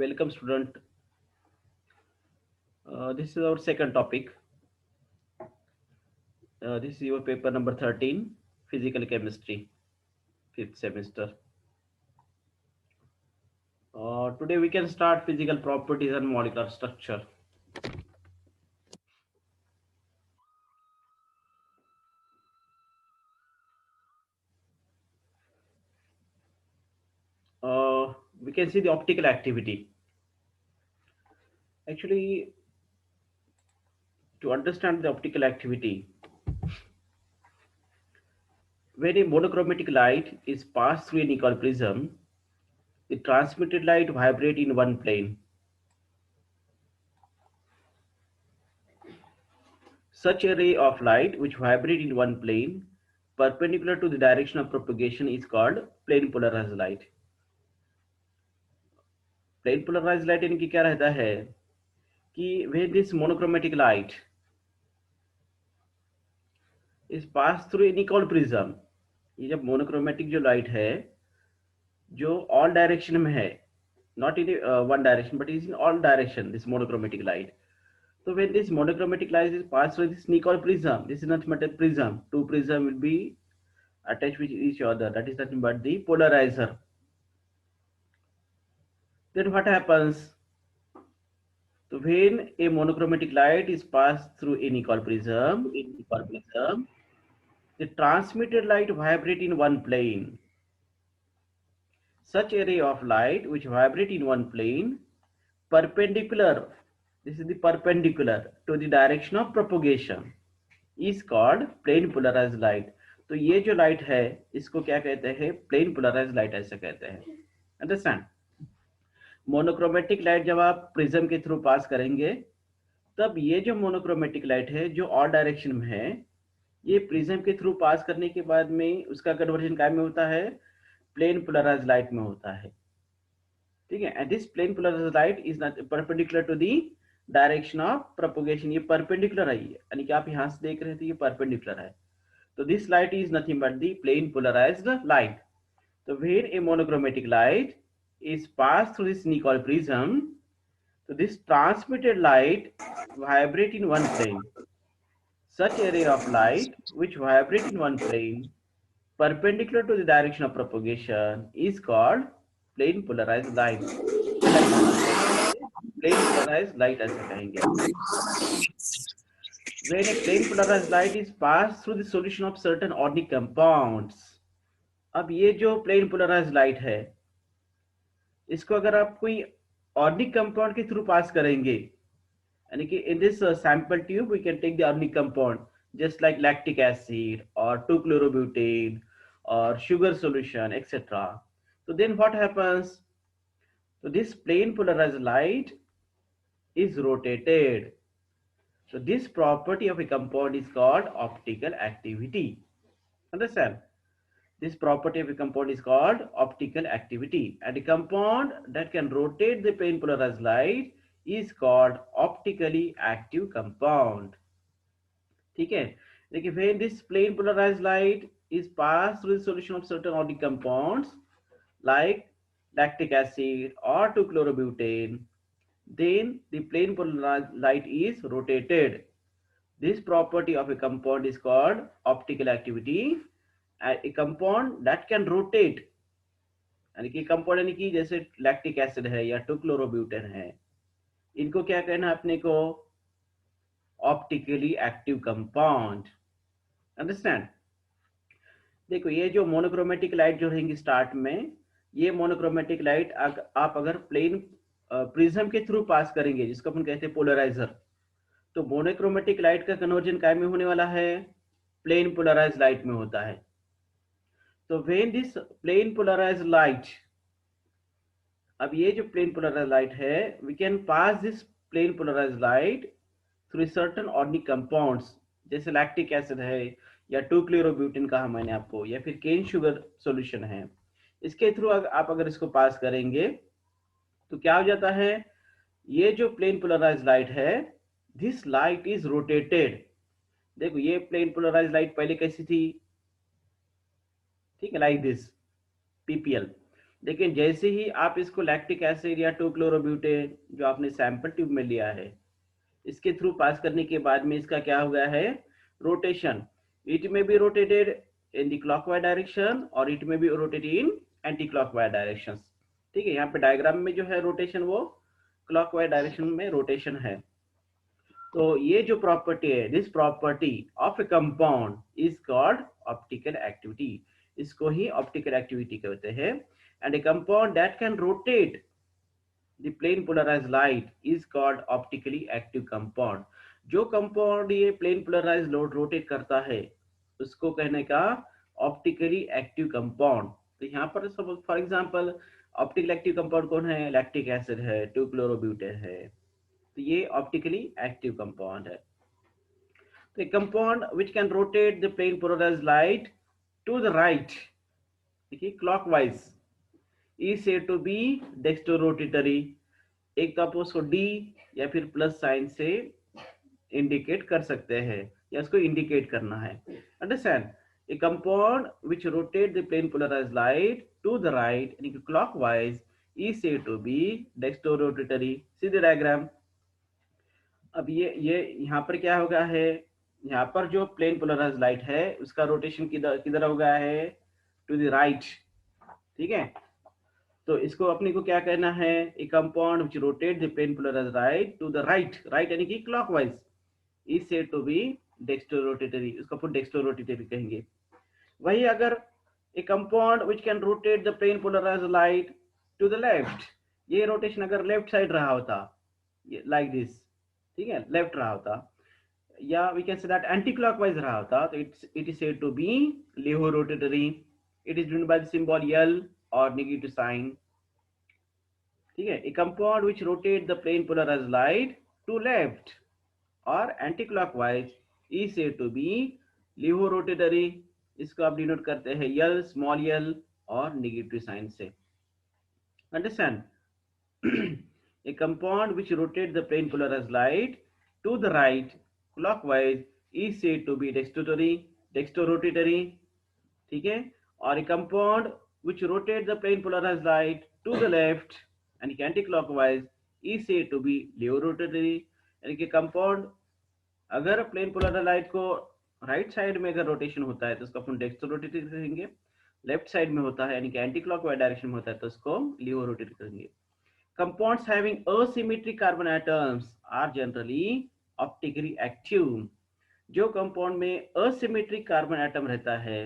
Welcome, student. This is our second topic. This is your paper number 13, Physical Chemistry, 5th semester. Today we can start physical properties and molecular structure. We can see the optical activity. Actually, to understand the optical activity, when a monochromatic light is passed through an equal prism, the transmitted light vibrates in one plane. Such a ray of light which vibrates in one plane perpendicular to the direction of propagation is called plane polarized light. Plane polarized light इनकी क्या रहता है कि when this monochromatic light is passed through an equal prism, ये जब monochromatic जो light है जो ऑल डायरेक्शन में है, not in one direction but is in all direction, this monochromatic light. So when this monochromatic light is passed through this Nicol prism, this is nothing but a prism. Two prism will be attached with each other. That is nothing but the polarizer. Then what happens? So when a monochromatic light is passed through a Nicol prism, the transmitted light vibrate in one plane. Such a ray of light which vibrate in one plane perpendicular, this is the perpendicular to the direction of propagation, is called plane polarized light. तो ये जो light है इसको क्या कहते हैं? Plane polarised light ऐसा कहते हैं. अंडरस्टैंड? मोनोक्रोमेटिक लाइट जब आप प्रिज्म के थ्रू पास करेंगे तब ये जो मोनोक्रोमेटिक लाइट है जो ऑल डायरेक्शन में है, ये प्रिज्म के थ्रू पास करने के बाद में उसका कन्वर्जन काय में होता है? प्लेन पोलराइज्ड लाइट में होता है. ठीक है. And this plane polarised light is not perpendicular to the direction of propagation. ये परपेंडिकुलर है, यानी कि आप यहां से देख रहे थे ये परपेंडिकुलर है. तो this light is nothing but the plane polarised light. तो when a monochromatic light is passed through this Nicol prism, so this transmitted light vibrate in one plane. Such a ray of light which vibrate in one plane perpendicular to the direction of propagation is called plane polarized light. Plane polarised light ऐसे कहेंगे. When a plane polarized light is passed through the solution of certain organic compounds. अब ये जो plane polarised light है इसको अगर आप कोई ऑर्गेनिक कंपाउंड के थ्रू पास करेंगे, यानी कि in this sample tube we can take the organic compound just like lactic acid और 2-chlorobutane or sugar solution, etc. So then what happens? So this plane polarized light is rotated. So this property of a compound is called optical activity. Understand? This property of a compound is called optical activity, and a compound that can rotate the plane polarized light is called optically active compound. ठीक है. देखिए, when this plane polarized light is passed through the solution of certain organic compounds like lactic acid or 2-chlorobutane, then the plane polarized light is rotated. This property of a compound is called optical activity. A compound that can rotate, यानी कि compound यानी कि जैसे lactic acid है या 2-chlorobutane है, इनको क्या कहना है अपने को? Optically active compound. अंडरस्टैंड? देखो, ये जो मोनोक्रोमेटिक लाइट जो रहेंगी स्टार्ट में, ये मोनोक्रोमेटिक लाइट आप अगर प्लेन प्रिज्म के थ्रू पास करेंगे जिसको अपन कहते हैं पोलराइजर, तो मोनोक्रोमेटिक लाइट का कन्वर्जन काय में होने वाला है? प्लेन पोलराइज्ड लाइट में होता है. तो when this plane polarized light, अब ये जो plane polarized light है, we can pass this plane polarized light through certain organic compounds जैसे lactic acid है या 2-chlorobutane कहा मैंने आपको, या फिर केन शुगर सॉल्यूशन है. इसके थ्रू आप अगर इसको पास करेंगे तो क्या हो जाता है? ये जो प्लेन पोलराइज्ड लाइट है, दिस लाइट इज रोटेटेड. देखो, ये प्लेन पोलराइज्ड लाइट पहले कैसी थी? ठीक है, लाइक दिस PPL. लेकिन जैसे ही आप इसको लैक्टिक एसिड या 2-क्लोरोब्यूटेन जो आपने सैंपल ट्यूब में लिया है इसके थ्रू पास करने के बाद में इसका क्या हुआ है, rotation, it may be rotated in the clockwise direction और it may be rotated in anti clockwise direction. ठीक है, यहाँ पे डायग्राम में जो है रोटेशन वो क्लॉकवाइज डायरेक्शन में रोटेशन है। तो ये जो प्रॉपर्टी है, this property of a compound is called optical activity, इसको ही ऑप्टिकल एक्टिविटी कहते हैं। And a compound that can rotate the plane polarised light is called optically active compound. जो कंपाउंड ये प्लेन पोलराइज्ड लोड रोटेट करता है उसको कहने का ऑप्टिकली एक्टिव कंपाउंड। तो यहाँ पर for example optical active compound कौन है, लैक्टिक एसिड है, 2-क्लोरोब्यूटेन है, तो ये ऑप्टिकली एक्टिव कंपाउंड है। तो compound which can rotate the plane polarised light to the right, देखिए क्लॉकवाइज, ई से टू बी डेक्स्ट्रोरोटेटरी। एक तो आप उसको डी या फिर प्लस साइन से इंडिकेट कर सकते हैं या उसको इंडिकेट करना है। Understand, a compound which rotate the plane polarised light to the right यानी कि क्लॉकवाइज, ई से to be dextrorotatory. See the diagram. अब ये यहाँ पर क्या होगा है, यहाँ पर जो प्लेन पोलराइज्ड लाइट है उसका रोटेशन किधर किधर होगा है, टू द राइट। ठीक है, तो इसको अपने को क्या कहना है, a compound which rotate the plane polarised light to the right, right यानी कि clockwise, is said to be dextrorotatory, उसको फिर डेक्स्ट्रोरोटेटरी कहेंगे। वही अगर a compound which can rotate the plane polarised light to the left, ये rotation अगर left side रहा होता, लाइक दिस, ठीक है, लेफ्ट रहा होता, या we can say that anti clockwise रहा होता, तो it is said to be levo rotatory. It is denoted by the symbol L और नेगेटिव साइन। ठीक है, a compound which rotate the plane polarised light to left और anti clockwise is said to be levo rotatory. इसको आप denote करते हैं L, small L और negative sign से। Understand, a compound which rotates the plane polarized light to the right clockwise is said to be dextrorotatory। ठीक है, और a compound which rotates the plane polarized light to the left and anti-clockwise is said to be levorotatory। यानी कि compound अगर plane polarised light को right side में अगर rotation होता है तो उसको अपन डेक्स्ट्रोरोटेटरी कहेंगे, लेफ्ट साइड में होता है यानी कि एंटी क्लॉकवाइज डायरेक्शन में होता है तो उसको लेवोरोटेटरी कहेंगे। Compounds having asymmetric carbon atoms are generally optically active। जो कंपाउंड में asymmetric carbon atom रहता है,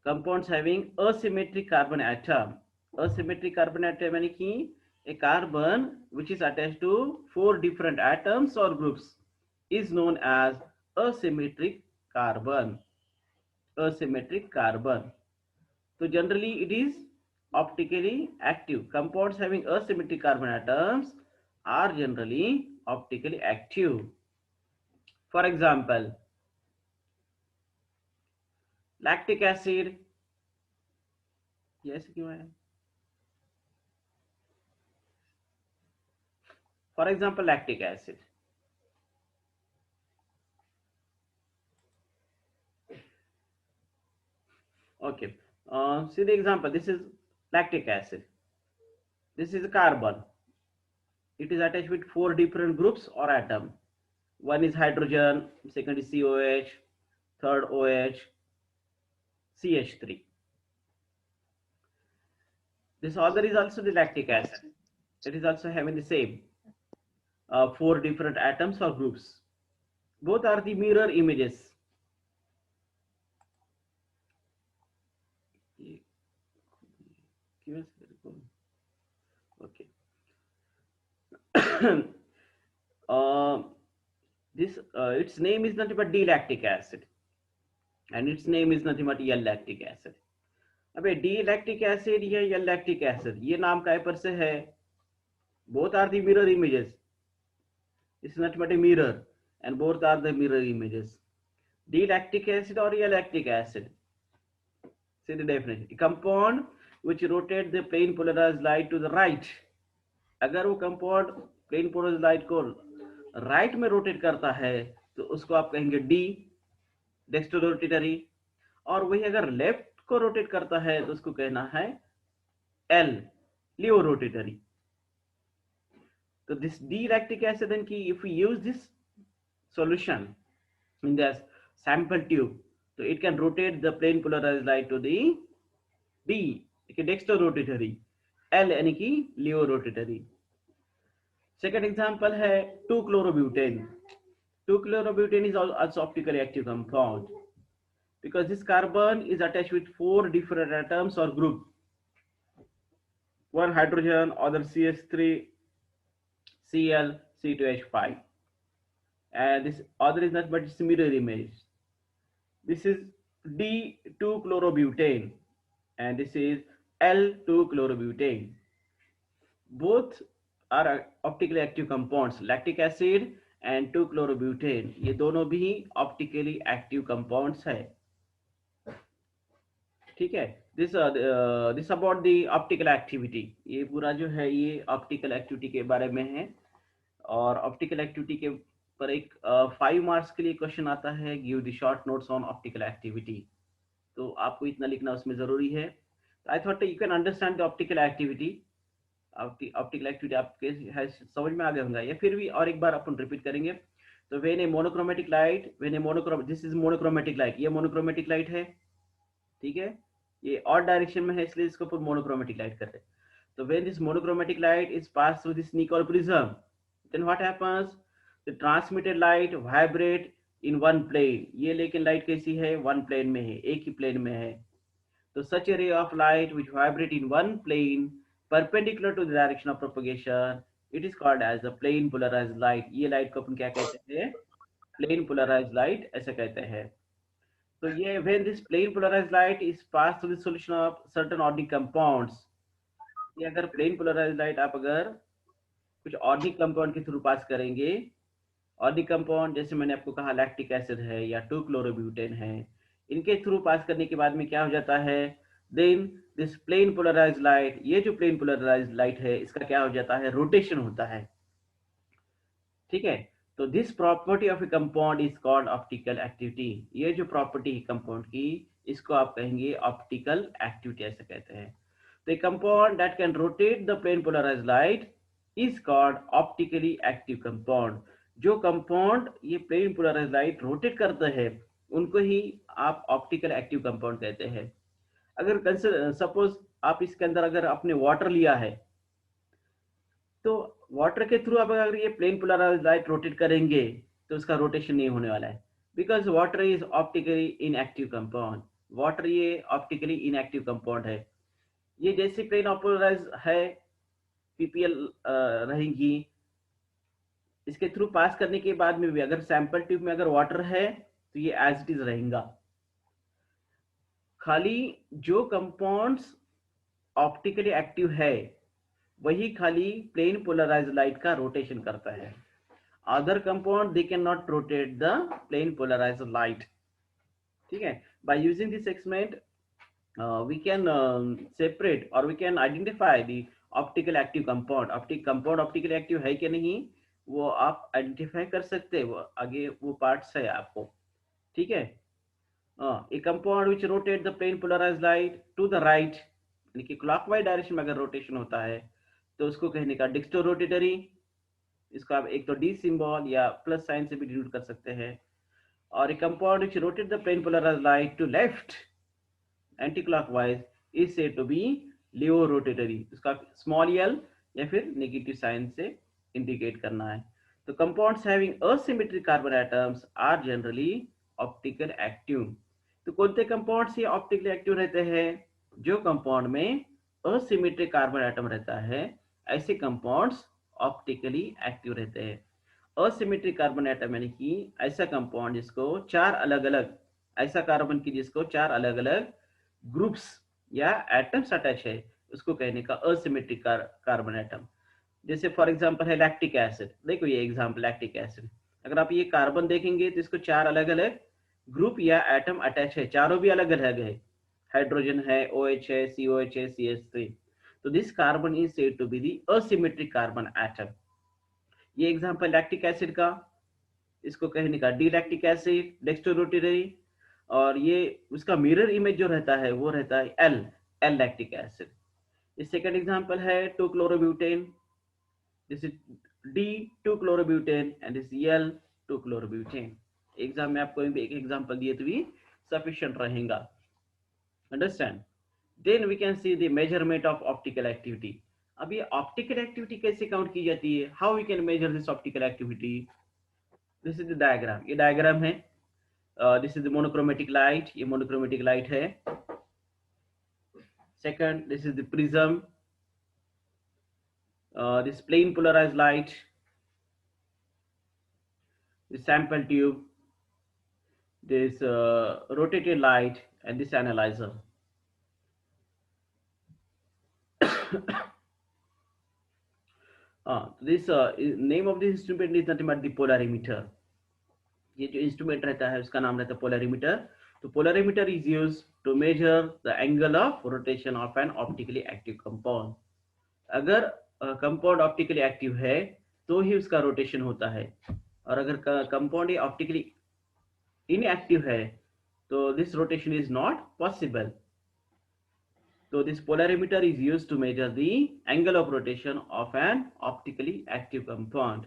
compounds having asymmetric carbon atom, asymmetric carbon atom यानी कि a carbon which is attached to 4 different atoms or groups is known as asymmetric carbon। asymmetric carbon, so generally it is optically active। Compounds having asymmetric carbon atoms are generally optically active। For example, lactic acid, yes क्यों है, for example lactic acid, okay, see the example, this is lactic acid, this is a carbon, it is attached with 4 different groups or atom, one is hydrogen, second is COH, third OH, CH3, this other is also the lactic acid, it is also having the same 4 different atoms or groups, both are the mirror images। Okay, this its name is nothing but D-lactic acid and its name is nothing but L-lactic acid। अबे D-lactic acid या L-lactic acid ये नाम काय पर से है, both are the mirror images, it's nothing but a mirror and both are the mirror images। D-lactic acid or L-lactic acid, see the definition, a compound which rotates the plane polarized light to the right। अगर वो compound plane polarised light को right में rotate करता है तो उसको आप कहेंगे डी, डेक्स्ट्रोरोटेटरी। और वही अगर लेफ्ट को रोटेट करता है तो उसको कहना है L, laevorotatory. So this D-lactic acid then ki if we use this solution in the sample tube, so it can rotate the plane polarized light to the D, okay, dextrorotatory, L यानी कि लियो rotatory. Second example है 2-chlorobutane. 2-chlorobutane is also optically active compound because this carbon is attached with 4 different atoms or group. One hydrogen, other CH3, Cl, C2H5, and this other is not but it's mirror image. This is D2-chlorobutane and this is L2-chlorobutane. Both are optically active compounds, lactic acid and 2-chlorobutane. ये दोनों भी optically active compounds है. ठीक है. This about the optical activity. ये पूरा जो है ये optical activity के बारे में है. और optical activity के पर एक 5 मार्क्स के लिए क्वेश्चन आता है, give the short notes on optical activity. तो आपको इतना लिखना उसमें जरूरी है. I thought you can understand the optical activity. Optical activity आपके समझ में आ गया होगा या फिर भी और एक बार अपन रिपीट करेंगे. तो when A monochromatic light, this is monochromatic light, ये मोनोक्रोमेटिक लाइट है. ठीक है, ये और डायरेक्शन में है इसलिए इसको अपन मोनोक्रोमेटिक लाइट करते हैं. तो when this monochromatic light is pass through this Nicol prism, then what happens, the transmitted light vibrate in one plane. ये लेकिन लाइट कैसी है, वन प्लेन में है, एक ही प्लेन में है. तो such a ray of light which vibrate in one plane perpendicular to the direction of propagation, it is called as a plane polarized light. ये लाइट को अपन क्या कहते हैं, plane polarized light ऐसा कहते हैं. तो ये when this plane polarized light is passed through the solution of certain organic compounds, ये अगर plane polarized light आप अगर कुछ organic compound के थ्रू पास करेंगे, organic compound जैसे मैंने आपको कहा lactic acid है या 2-chlorobutane है, इनके थ्रू पास करने के बाद में क्या हो जाता है, then this plane polarized light, ये जो plane polarized light है इसका क्या हो जाता है, रोटेशन होता है. ठीक है. तो this property of a compound is called optical activity. ये जो property है compound की, इसको आप कहेंगे optical activity ऐसा कहते हैं. तो a compound that can rotate the plane polarized light is called optically active compound. जो compound ये plane polarized light rotate करते हैं उनको ही आप optical active compound कहते हैं. अगर सपोज आप इसके अंदर अगर आपने वाटर लिया है तो वाटर के थ्रू आप अगर ये प्लेन पोलराइज्ड लाइट रोटेट करेंगे तो उसका रोटेशन नहीं होने वाला है, because water is optically inactive compound. Water ये ऑप्टिकली इनएक्टिव कंपाउंड है. ये जैसे प्लेन पोलराइज है, पीपीएल रहेंगी, इसके थ्रू पास करने के बाद में भी अगर सैंपल ट्यूब में अगर वाटर है तो ये एज इट इज रहेगा. खाली जो कंपाउंड्स ऑप्टिकली एक्टिव है वही खाली प्लेन पोलराइज्ड लाइट का रोटेशन करता है. Other compound they can not rotate the plane polarised light. ठीक है. By using this experiment we can separate और we can identify the optical active compound. Compound optically active है कि नहीं वो आप आइडेंटिफाई कर सकते हैं, वो आगे वो पार्ट्स है आपको. ठीक है. A compound which rotate the plane polarized light to the right, यानी कि क्लॉकवाइज डायरेक्शन में अगर रोटेशन होता है तो उसको कहने का डिक्स्टोरोटेटरी. इसको आप एक तो डी सिंबल या प्लस साइन से भी डिनोट कर सकते हैं. और a compound which rotate the plane polarized light to left anti clockwise is said to be laevorotatory. उसका स्मॉल एल या फिर नेगेटिव साइन से इंडिकेट करना है. तो compounds having asymmetric carbon atoms are generally optical active. तो कौन से कंपाउंड्स ये ऑप्टिकली एक्टिव रहते हैं, जो कंपाउंड में असिमेट्रिक कार्बन एटम रहता है ऐसे कंपाउंड्स ऑप्टिकली एक्टिव रहते हैं. असिमेट्रिक कार्बन एटम यानी कि ऐसा कंपाउंड जिसको चार अलग अलग, ऐसा कार्बन की जिसको चार अलग अलग ग्रुप्स या एटम्स अटैच है उसको कहने का असिमेट्रिक कार्बन एटम. जैसे फॉर एग्जांपल है लैक्टिक एसिड. देखो ये एग्जांपल लैक्टिक एसिड, अगर आप ये कार्बन देखेंगे तो इसको चार अलग अलग ग्रुप या एटम अटैच है, चारों भी अलग अलग है. हाइड्रोजन है, OH है, COH है, CH3. तो this carbon is said to be the asymmetric carbon atom. ये एग्जांपल लैक्टिक एसिड का, इसको कहने का डी लैक्टिक एसिड, डेक्स्ट्रोरोटेटरी. और ये उसका मिरर इमेज जो रहता है वो रहता है एल एल लैक्टिक एसिड। इस सेकंड एग्जांपल है 2 chlorobutane, this is D 2 chlorobutane and this L 2 chlorobutane. Exam में आपको एक एग्जांपल दिए तो भी सफिशिएंट रहेगा। Understand. Then we can see the measurement of optical activity. अब ये ऑप्टिकल एक्टिविटी कैसे काउंट की जाती है, how we can measure this optical activity. This is the diagram, ये डायग्राम है। This is the monochromatic light, ये मोनोक्रोमेटिक लाइट है। Second, this is the prism, this plain polarized light, this sample tube, this rotated light, and this analyzer. This name of this instrument is nothing but the polarimeter. ये जो instrument रहता है उसका नाम रहता है polarimeter. तो polarimeter is use to measure the angle of rotation of an optically active compound. अगर कंपाउंड ऑप्टिकली एक्टिव है तो ही उसका रोटेशन होता है, और अगर कंपाउंड ऑप्टिकली इनएक्टिव है तो this rotation is not possible. So this polarimeter is used to measure the angle of rotation of an optically active compound.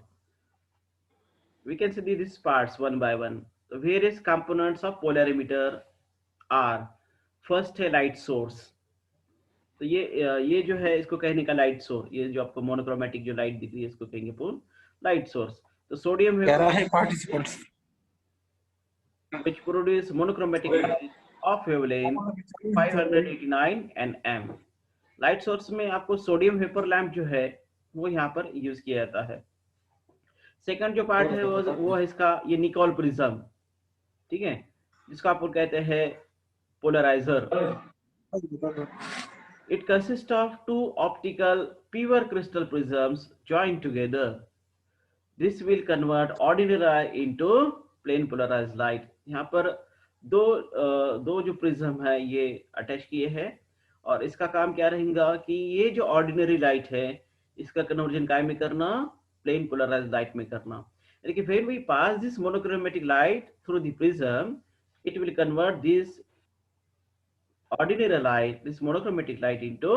We can see these parts one by one. The various components of polarimeter are, first है light source। तो ये जो है इसको कहने का light source, ये जो आपको मोनोक्रोमेटिक जो लाइट दिख रही है इसको कहेंगे पूर्ण लाइट सोर्स। तो सोडियम कह रहा है participants which produce monochromatic light of wavelength 589 nm। Light source में आपको सोडियम वेपर लैंप जो है वो यहाँ पर यूज किया जाता है। सेकंड जो पार्ट है वो है इसका ये निकोल प्रिज्म, ठीक है, जिसको आप कहते हैं polarizer. It consist of two optical pure crystal prisms joined together. This will convert ordinary light into plane polarised light. यहाँ पर दो जो प्रिज्म है ये अटैच किए हैं, और इसका काम क्या रहेगा कि ये जो ऑर्डिनरी लाइट है इसका कन्वर्जन काय में करना, प्लेन पोलराइज्ड लाइट में करना। यानी कि when we pass this monochromatic light through the prism, it will convert this ordinary light, this monochromatic light, into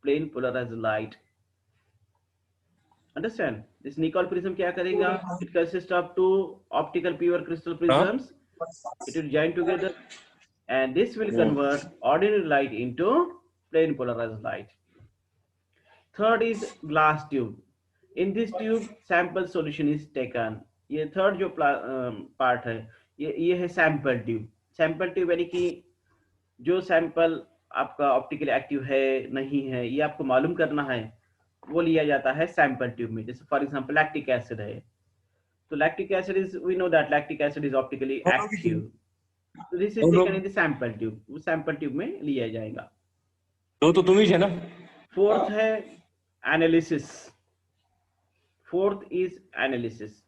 plain polarized light. Understand? This Nicol prism क्या करेगा? It consists of two optical pure crystal prisms. It will join together, and this will convert ordinary light into plain polarized light. Third is glass tube. In this tube, sample solution is taken. ये third जो part है, ये है sample tube. Sample tube यानी कि जो sample आपका optically active है नहीं है ये आपको मालूम करना है, वो लिया जाता है सैंपल ट्यूब में। जैसे फॉर एग्जांपल लैक्टिक एसिड है, तो lactic acid is, we know that lactic acid is optically active, तो this is taken in the sample tube, वो सैंपल ट्यूब में लिया जाएगा। तो तुम ही है ना। फोर्थ है एनालिसिस। Fourth is analysis.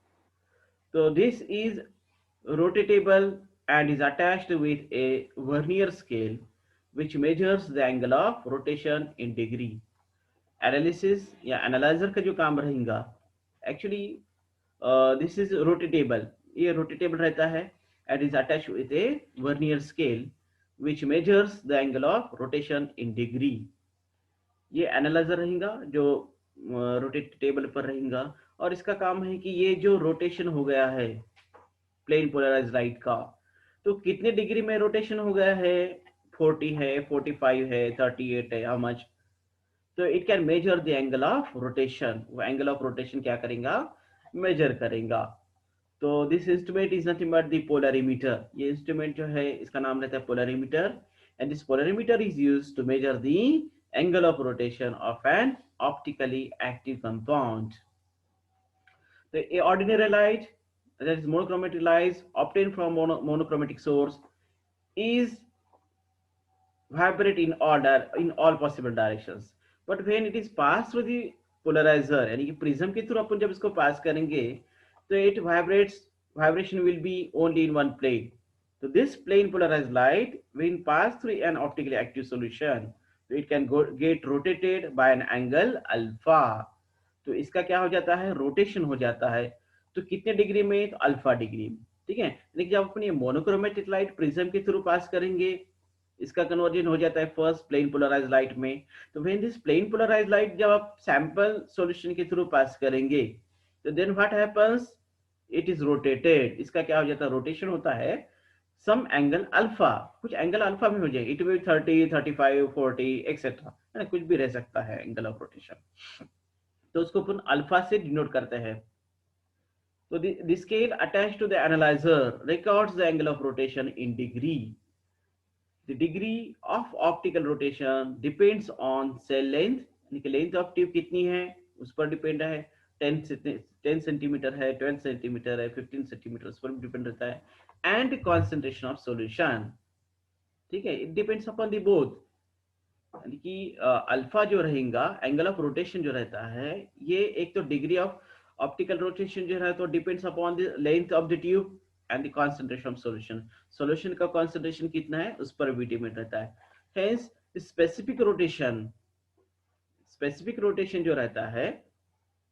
तो this is rotatable and is attached with a vernier scale which measures the angle of rotation in degree. Analysis या analyzer का जो काम रहेगा, actually this is rotatable, ये rotatable रहता है and is attached with a vernier scale which measures the angle of rotation in degree. ये analyzer रहेगा जो rotatable पर रहेगा, और इसका काम है कि ये जो rotation हो गया है प्लेन पोलराइज्ड लाइट का, तो कितने डिग्री में रोटेशन हो गया है, 40 है, 45 है, 38 है, हाउ मच। तो it can measure the angle of rotation, वो एंगल ऑफ रोटेशन क्या करेगा, मेजर करेगा। तो this instrument is nothing but the polarimeter. ये इंस्ट्रूमेंट जो है इसका नाम रहता है polarimeter, and this polarimeter is used to measure the angle of rotation of an optically active compound. तो a ordinary light, that is monochromatic light obtained from monochromatic source, is vibrate in all possible directions, but when it is passed through the polarizer यानी कि prism के through अपन जब इसको पास करेंगे तो it vibrates, vibration will be only in one plane. So this plane polarized light when passed through an optically active solution, so it can get rotated by an angle alpha. तो इसका क्या हो जाता है, रोटेशन हो जाता है। तो कितने डिग्री में, तो अल्फा डिग्री में। ठीक है, लेकिन जब अपनी मोनोक्रोमेटिक लाइट प्रिज्म के थ्रू पास करेंगे, इसका कन्वर्जन हो जाता है फर्स्ट प्लेन पोलराइज लाइट में। तो when this plane polarize light जब आप सैंपल सॉल्यूशन के थ्रू पास करेंगे, तो then what happens, it is rotated. इसका क्या हो जाता है, रोटेशन होता है सम एंगल अल्फा, कुछ एंगल अल्फा में हो जाएगी, इट विल 30, 35, 40 एक्सेट्रा, कुछ भी रह सकता है एंगल ऑफ रोटेशन। तो उसको अपन अल्फा से डिनोट करते हैं। So the scale attached to the analyzer records the angle of rotation in degree. The degree of optical rotation depends on cell length, यानी कि लेंथ ऑफ ट्यूब कितनी है उस पर डिपेंड है। 10 सेंटीमीटर है, 12 सेंटीमीटर है, 15 सेंटीमीटर, उस पर भी डिपेंड रहता है। एंड कॉन्सेंट्रेशन ऑफ सॉल्यूशन, ठीक है, it depends upon the both. यानी कि अल्फा जो रहेगा, एंगल ऑफ रोटेशन जो रहता है, ये एक तो डिग्री ऑफ ऑप्टिकल रोटेशन जो है तो depends upon the length of the tube and the concentration of solution. Solution का कंसंट्रेशन कितना है उस पर भी डिपेंड रहता है। हेंस स्पेसिफिक रोटेशन जो रहता है,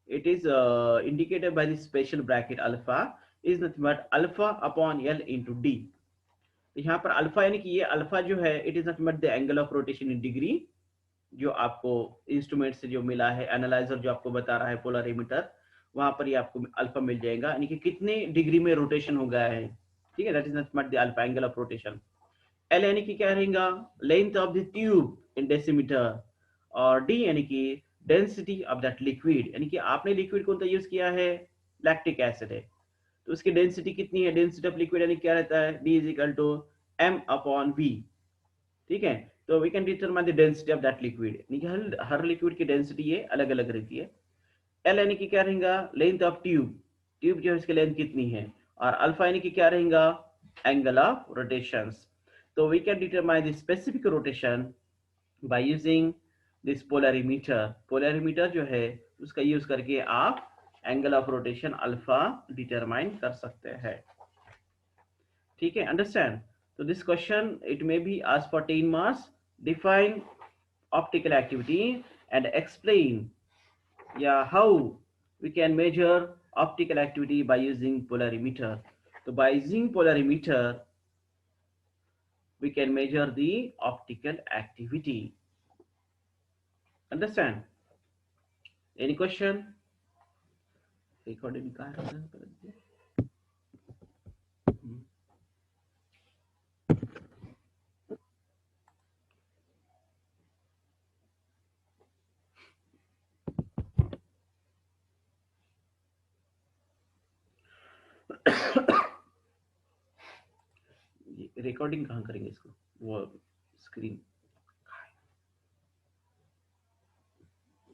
it is indicated by the special bracket alpha is nothing but alpha upon L into D. यहाँ पर अल्फा यानी कि ये अल्फा जो है, it is nothing but the angle of rotation in degree, जो आपको इंस्ट्रूमेंट से जो मिला है, एनालाइजर जो आपको बता रहा है पोलरिमीटर, वहां पर ये आपको अल्फा मिल जाएगा, यानी कि कितने डिग्री में रोटेशन हो गया है। ठीक है, that is not the alpha, angle of rotation. L यानी कि क्या रहेगा, length of the tube in decimetre. और डी यानी कि डेंसिटी ऑफ दैट लिक्विड, यानी कि आपने लिक्विड कौन सा यूज किया है, लैक्टिक एसिड है, तो उसकी डेंसिटी कितनी है, डेंसिटी ऑफ लिक्विड यानी क्या रहता है, D is equal to M upon V. ठीक है, तो we can determine the density of that liquid, यानी कि हर लिक्विड की डेंसिटी ये अलग अलग रहती है। एल यानी कि क्या रहेगा, लेंथ ऑफ ट्यूब, ट्यूब जो है इसकी लेंथ कितनी है। और अल्फा यानी कि क्या रहेगा, एंगल ऑफ रोटेशंस। तो we can determine the specific rotation by using this polarimeter. Polarimeter जो है उसका यूज करके आप angle of rotation alpha determine कर सकते हैं। ठीक है, अंडरस्टैंड। तो this question it may be asked for 10 marks. Define optical activity and explain, yeah, how we can measure optical activity by using polarimeter. So by using polarimeter we can measure the optical activity. Understand? Any question? Recording कहाँ है? Recording कहाँ करेंगे इसको, वो screen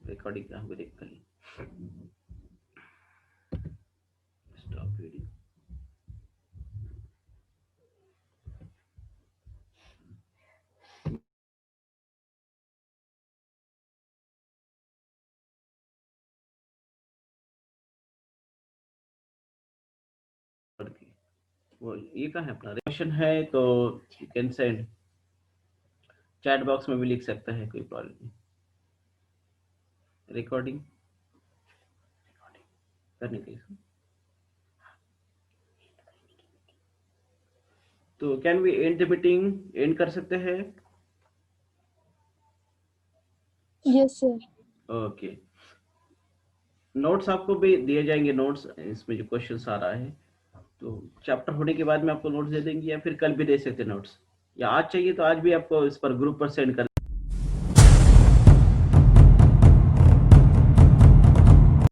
recording कहाँ पे देख करें, स्टॉप वीडियो। वो ये कहाँ है अपना, क्वेश्चन है तो you can send, chat box में भी लिख सकता है, कोई प्रॉब्लम नहीं। रिकॉर्डिंग करने के लिए तो can we end the meeting, end कर सकते हैं। Yes sir. ओके, नोट्स आपको भी दिए जाएंगे, नोट्स इसमें जो क्वेश्चंस आ रहा है, तो चैप्टर होने के बाद में आपको नोट्स दे देंगे, या फिर कल भी दे सकते हैं नोट्स, या आज चाहिए तो आज भी आपको इस पर ग्रुप पर सेंड कर